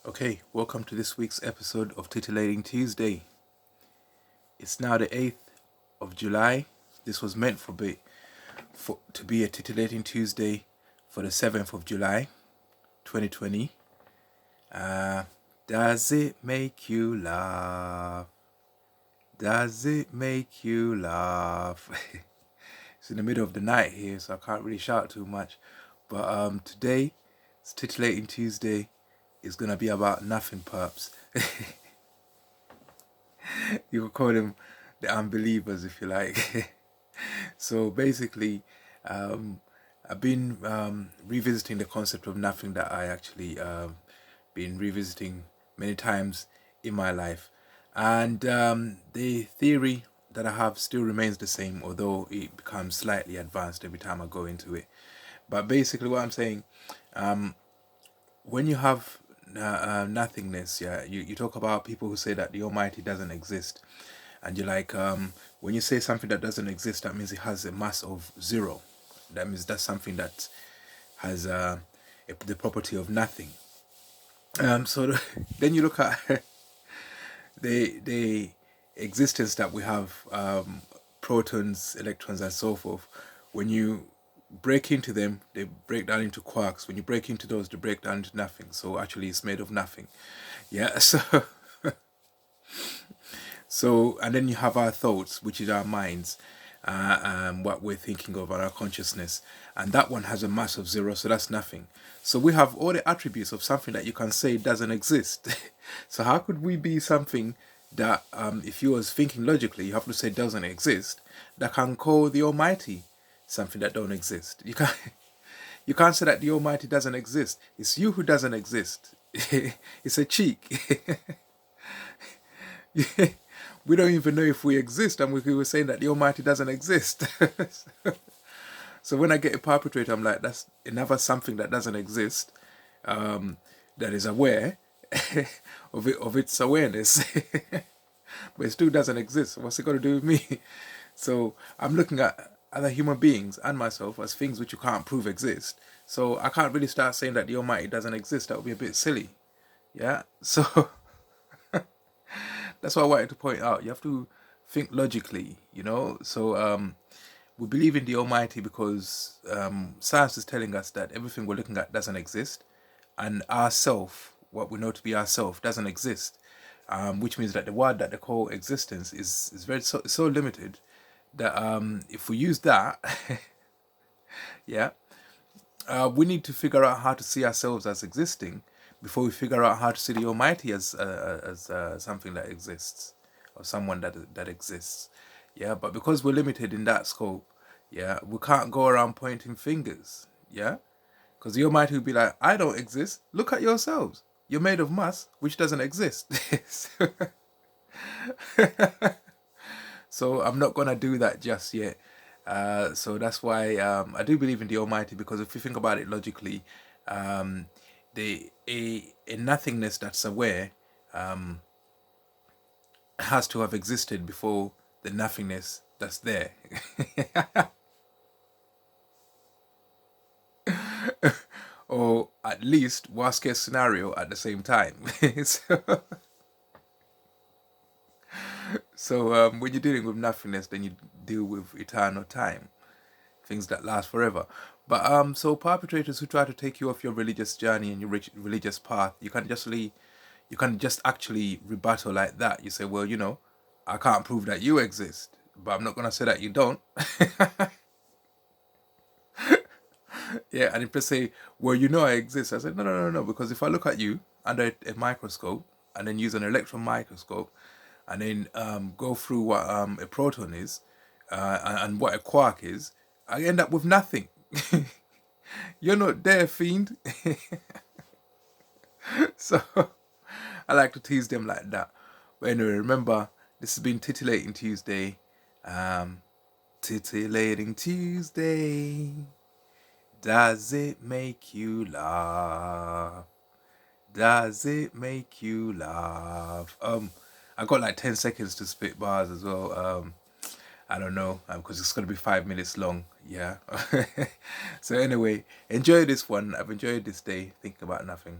Okay, welcome to this week's episode of Titillating Tuesday. It's now the 8th of July. This was meant to be a Titillating Tuesday for the 7th of July, 2020. Does it make you laugh? Does it make you laugh? It's in the middle of the night here, so I can't really shout too much. But today, it's Titillating Tuesday. It's gonna be about nothing, perps. You could call them the unbelievers if you like. So basically, I've been revisiting the concept of nothing that I actually been revisiting many times in my life, and the theory that I have still remains the same, although it becomes slightly advanced every time I go into it. But basically, what I'm saying, when you have nothingness, yeah, you talk about people who say that the Almighty doesn't exist, and you're like, when you say something that doesn't exist, that means it has a mass of zero. That means that's something that has the property of nothing. Then you look at the existence that we have, protons, electrons, and so forth. When you break into them, they break down into quarks. When you break into those, they break down into nothing. So actually, it's made of nothing. Yeah. So and then you have our thoughts, which is our minds, what we're thinking of, and our consciousness, and that one has a mass of zero. So that's nothing. So we have all the attributes of something that you can say doesn't exist. So how could we be something that, if you was thinking logically, you have to say doesn't exist, that can call the Almighty something that don't exist? You can't say that the Almighty doesn't exist. It's you who doesn't exist. It's a cheek. We don't even know if we exist, and we were saying that the Almighty doesn't exist. So when I get a perpetrator, I'm like, that's another something that doesn't exist, that is aware of its awareness, but it still doesn't exist. What's it got to do with me? So I'm looking at other human beings and myself as things which you can't prove exist. So I can't really start saying that the Almighty doesn't exist. That would be a bit silly. Yeah. So that's what I wanted to point out. You have to think logically, So we believe in the Almighty because science is telling us that everything we're looking at doesn't exist, and ourself, what we know to be ourself, doesn't exist. Which means that the word that they call existence is very so limited that if we use that, yeah, we need to figure out how to see ourselves as existing before we figure out how to see the Almighty as something that exists, or someone that exists. Yeah, but because we're limited in that scope, yeah, we can't go around pointing fingers. Yeah, because the Almighty would be like, I don't exist. Look at yourselves. You're made of mass, which doesn't exist. So I'm not gonna do that just yet. So that's why I do believe in the Almighty, because if you think about it logically, a nothingness that's aware has to have existed before the nothingness that's there. Or at least worst case scenario at the same time. So when you're dealing with nothingness, then you deal with eternal time, things that last forever. But so perpetrators who try to take you off your religious journey and your religious path, you can just actually rebuttal like that. You say, well, I can't prove that you exist, but I'm not gonna say that you don't. Yeah, and if they say, well, I exist, I said, no, because if I look at you under a microscope and then use an electron microscope and then go through what a proton is and what a quark is, I end up with nothing. You're not there, fiend. So I like to tease them like that. But anyway, remember, this has been Titillating Tuesday. Titillating Tuesday. Does it make you laugh? Does it make you laugh? I got like 10 seconds to spit bars as well. I don't know, because it's gonna be 5 minutes long. Yeah. So anyway, enjoy this one. I've enjoyed this day thinking about nothing.